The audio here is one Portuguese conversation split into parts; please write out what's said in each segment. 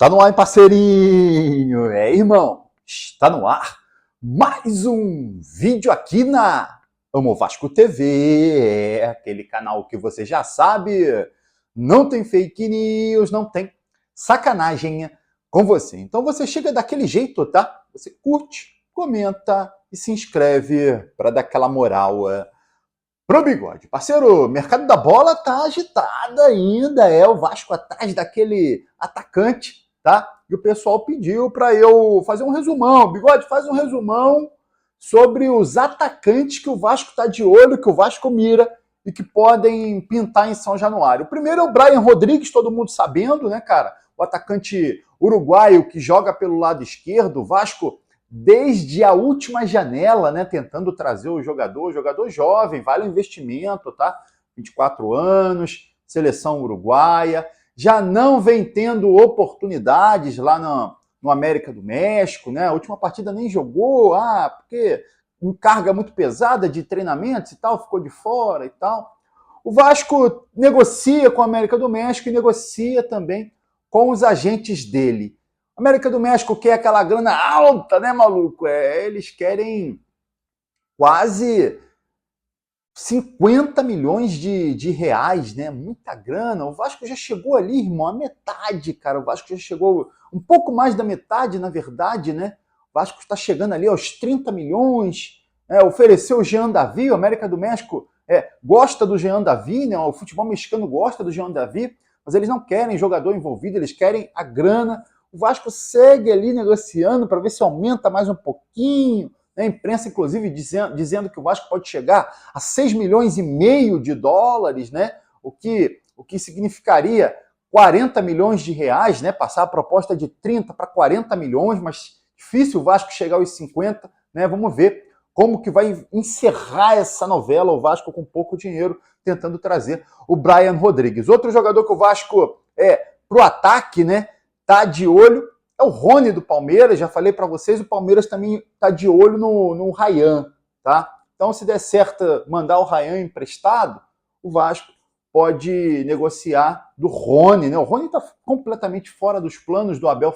Está no ar, hein, parceirinho? É, irmão, está no ar mais um vídeo aqui na Amo Vasco TV, aquele canal que você já sabe, não tem fake news, não tem sacanagem com você. Então você chega daquele jeito, tá? Você curte, comenta e se inscreve para dar aquela moral pro Bigode. Parceiro, o mercado da bola tá agitado ainda, o Vasco atrás daquele atacante, tá? E o pessoal pediu para eu fazer um resumão. Bigode, faz um resumão sobre os atacantes que o Vasco tá de olho, que o Vasco mira e que podem pintar em São Januário. O primeiro é o Brian Rodrigues, todo mundo sabendo, né, cara? O atacante uruguaio que joga pelo lado esquerdo. O Vasco, desde a última janela, né, tentando trazer o jogador jovem, vale o investimento, tá? 24 anos, seleção uruguaia, já não vem tendo oportunidades lá no América do México, né? A última partida nem jogou, porque carga muito pesada de treinamentos e tal, ficou de fora e tal. O Vasco negocia com a América do México e negocia também com os agentes dele. A América do México quer aquela grana alta, né, maluco? Eles querem quase 50 milhões de reais, né? Muita grana. O Vasco já chegou ali, irmão, a metade, cara. O Vasco já chegou um pouco mais da metade, na verdade, né? O Vasco está chegando ali aos 30 milhões. Ofereceu o Jean Davi, o América do México gosta do Jean Davi, né? O futebol mexicano gosta do Jean Davi, mas eles não querem jogador envolvido, eles querem a grana. O Vasco segue ali negociando para ver se aumenta mais um pouquinho. A imprensa, inclusive, dizendo que o Vasco pode chegar a 6 milhões e meio de dólares, né? O que significaria 40 milhões de reais, né? Passar a proposta de 30 para 40 milhões, mas difícil o Vasco chegar aos 50, né? Vamos ver como que vai encerrar essa novela, o Vasco com pouco dinheiro, tentando trazer o Brian Rodrigues. Outro jogador que o Vasco pro ataque, né? Tá de olho é o Rony do Palmeiras. Já falei para vocês, o Palmeiras também tá de olho no Ryan, tá? Então, se der certo mandar o Ryan emprestado, o Vasco pode negociar do Rony, né? O Rony tá completamente fora dos planos do Abel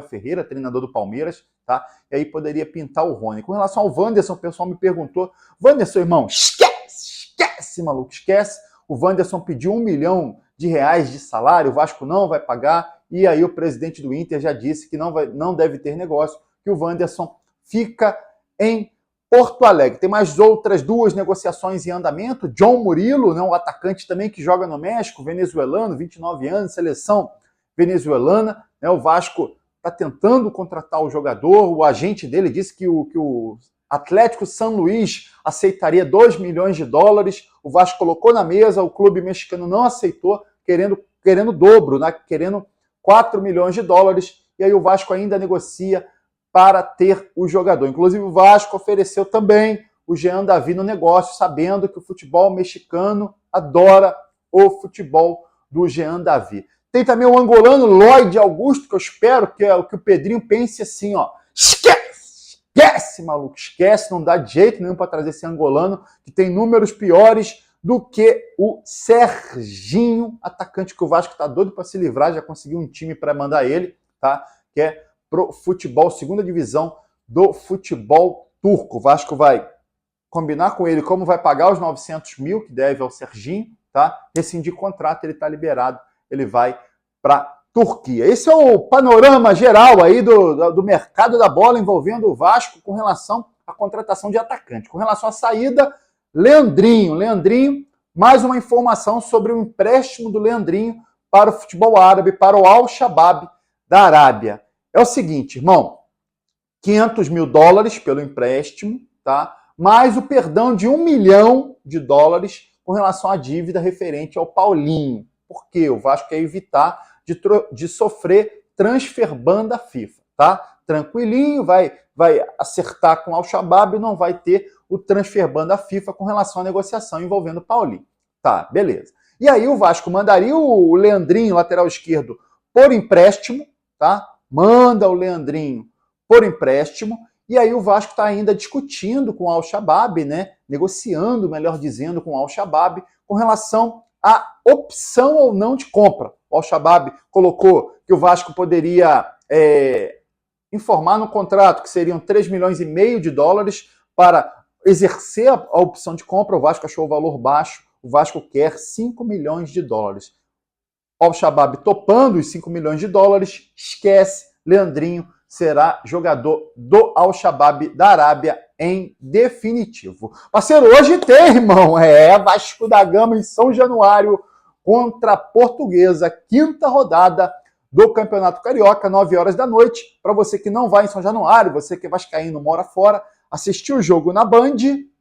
Ferreira, treinador do Palmeiras, tá? E aí poderia pintar o Rony. Com relação ao Wanderson, o pessoal me perguntou: Wanderson, irmão, esquece, maluco, esquece. O Wanderson pediu 1 milhão de reais de salário, o Vasco não vai pagar. E aí o presidente do Inter já disse que não deve ter negócio, que o Wanderson fica em Porto Alegre. Tem mais outras 2 negociações em andamento. John Murilo, né, um atacante também que joga no México, venezuelano, 29 anos, seleção venezuelana. Né, o Vasco está tentando contratar o jogador. O agente dele disse que o Atlético San Luis aceitaria 2 milhões de dólares. O Vasco colocou na mesa, o clube mexicano não aceitou, querendo dobro, né, querendo 4 milhões de dólares, e aí o Vasco ainda negocia para ter o jogador. Inclusive o Vasco ofereceu também o Jean Davi no negócio, sabendo que o futebol mexicano adora o futebol do Jean Davi. Tem também o angolano Lloyd Augusto, que eu espero que o Pedrinho pense assim, ó, esquece, maluco, esquece, não dá de jeito nenhum para trazer esse angolano, que tem números piores do que o Serginho, atacante que o Vasco tá doido para se livrar, já conseguiu um time para mandar ele, tá? Que é pro futebol, segunda divisão do futebol turco. O Vasco vai combinar com ele como vai pagar os 900 mil que deve ao Serginho, tá? Rescindir contrato, ele tá liberado, ele vai para Turquia. Esse é o panorama geral aí do mercado da bola envolvendo o Vasco com relação à contratação de atacante. Com relação à saída, Leandrinho, mais uma informação sobre o empréstimo do Leandrinho para o futebol árabe, para o Al-Shabaab da Arábia. É o seguinte, irmão, 500 mil dólares pelo empréstimo, tá? Mais o perdão de 1 milhão de dólares com relação à dívida referente ao Paulinho. Por quê? O Vasco quer evitar de sofrer transfer ban da FIFA, tá? Tranquilinho, vai acertar com o Al-Shabaab e não vai ter o transfer ban da FIFA com relação à negociação envolvendo o Paulinho. Tá, beleza. E aí o Vasco mandaria o Leandrinho, lateral esquerdo, por empréstimo, tá? Manda o Leandrinho por empréstimo, e aí o Vasco está ainda discutindo com o Al-Shabaab, né? Negociando, melhor dizendo, com o Al-Shabaab, com relação à opção ou não de compra, o Al-Shabaab colocou que o Vasco poderia informar no contrato que seriam 3,5 milhões de dólares para exercer a opção de compra. O Vasco achou o valor baixo, o Vasco quer 5 milhões de dólares. Al-Shabaab topando os 5 milhões de dólares, esquece, Leandrinho será jogador do Al-Shabaab da Arábia em definitivo. Parceiro, hoje tem, irmão, Vasco da Gama em São Januário contra a Portuguesa, 5ª rodada do Campeonato Carioca, 9 horas da noite. Para você que não vai em São Januário, você que é vascaíno, mora fora, assistir o jogo na Band,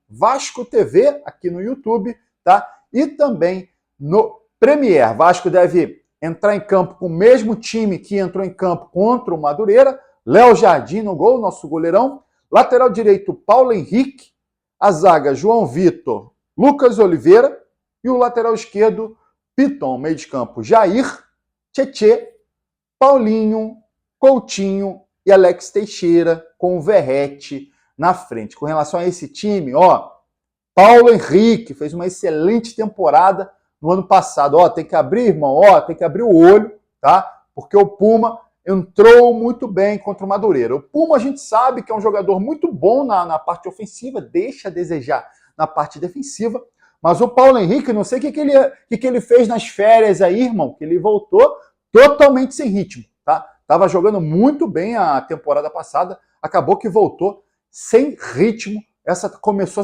Vasco TV, aqui no YouTube, tá? E também no Premier. Vasco deve entrar em campo com o mesmo time que entrou em campo contra o Madureira. Léo Jardim no gol, nosso goleirão. Lateral direito, Paulo Henrique. A zaga, João Vitor, Lucas Oliveira. E o lateral esquerdo, Piton. Meio de campo, Jair, Tietê, Paulinho, Coutinho e Alex Teixeira com o Verrete na frente. Com relação a esse time, Paulo Henrique fez uma excelente temporada no ano passado. Tem que abrir, irmão, tem que abrir o olho, tá? Porque o Puma entrou muito bem contra o Madureira. O Puma a gente sabe que é um jogador muito bom na parte ofensiva, deixa a desejar na parte defensiva, mas o Paulo Henrique, não sei o que ele fez nas férias aí, irmão, que ele voltou totalmente sem ritmo, tá? Tava jogando muito bem a temporada passada, acabou que voltou sem ritmo. Começou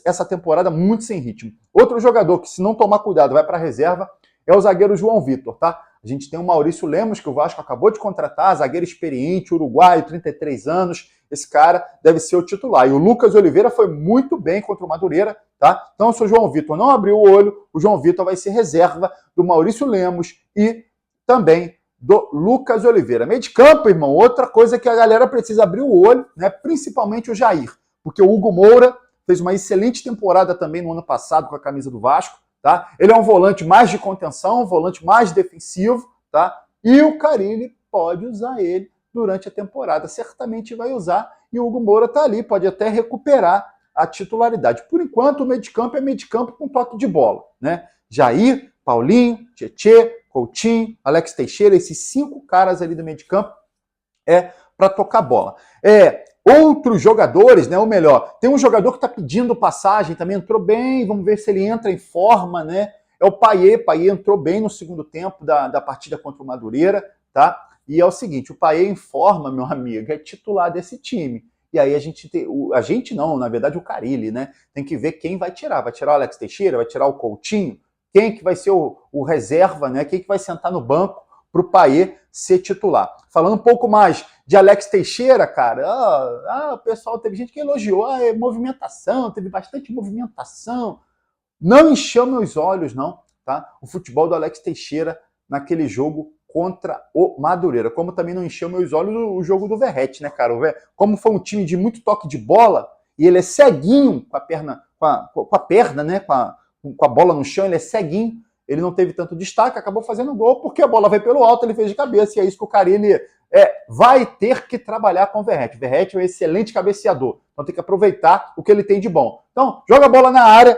essa temporada muito sem ritmo. Outro jogador que, se não tomar cuidado, vai para a reserva é o zagueiro João Vitor, tá? A gente tem o Maurício Lemos, que o Vasco acabou de contratar, zagueiro experiente, uruguaio, 33 anos. Esse cara deve ser o titular. E o Lucas Oliveira foi muito bem contra o Madureira, tá? Então, se o João Vitor não abrir o olho, o João Vitor vai ser reserva do Maurício Lemos e também do Lucas Oliveira. Meio de campo, irmão, outra coisa que a galera precisa abrir o olho, né? Principalmente o Jair, porque o Hugo Moura fez uma excelente temporada também no ano passado com a camisa do Vasco, tá? Ele é um volante mais de contenção, um volante mais defensivo, tá? E o Carille pode usar ele durante a temporada, certamente vai usar, e o Hugo Moura tá ali, pode até recuperar a titularidade. Por enquanto, o meio de campo é meio de campo com toque de bola, né? Jair, Paulinho, Tietê, Coutinho, Alex Teixeira, esses 5 caras ali do meio de campo para tocar bola. Outros jogadores, né? Ou melhor, tem um jogador que está pedindo passagem, também entrou bem, vamos ver se ele entra em forma, né? É o Payet. Payet entrou bem no segundo tempo da partida contra o Madureira, tá? E é o seguinte, o Payet em forma, meu amigo, é titular desse time. E aí a gente não, na verdade o Carille, né? Tem que ver quem vai tirar. Vai tirar o Alex Teixeira, vai tirar o Coutinho? Quem que vai ser o reserva, né? Quem que vai sentar no banco para o Payet ser titular? Falando um pouco mais de Alex Teixeira, cara, o pessoal, teve gente que elogiou, movimentação, teve bastante movimentação. Não encheu meus olhos, não, tá? O futebol do Alex Teixeira naquele jogo contra o Madureira. Como também não encheu meus olhos o jogo do Verrete, né, cara? Como foi um time de muito toque de bola, e ele é ceguinho com a perna, né? Com a bola no chão, ele é ceguinho. Ele não teve tanto destaque, acabou fazendo gol, porque a bola veio pelo alto, ele fez de cabeça, e é isso que o Carille vai ter que trabalhar com o Verrete. O Verrete é um excelente cabeceador, então tem que aproveitar o que ele tem de bom. Então, joga a bola na área,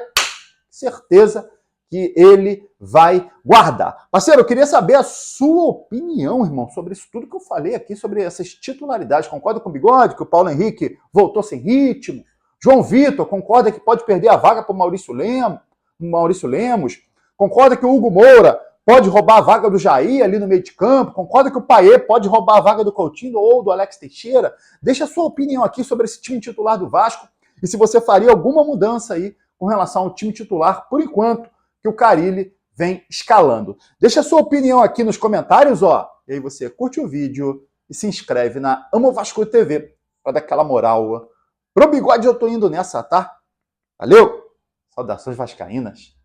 certeza que ele vai guardar. Parceiro, eu queria saber a sua opinião, irmão, sobre isso tudo que eu falei aqui, sobre essas titularidades. Concorda com o Bigode, que o Paulo Henrique voltou sem ritmo? João Vitor, concorda que pode perder a vaga para o Maurício Lemos? Concorda que o Hugo Moura pode roubar a vaga do Jair ali no meio de campo? Concorda que o Payet pode roubar a vaga do Coutinho ou do Alex Teixeira? Deixa a sua opinião aqui sobre esse time titular do Vasco e se você faria alguma mudança aí com relação ao time titular, por enquanto, que o Carille vem escalando. Deixa a sua opinião aqui nos comentários, e aí você curte o vídeo e se inscreve na Amo Vasco TV para dar aquela moral. Pro Bigode eu tô indo nessa, tá? Valeu! Saudações vascaínas!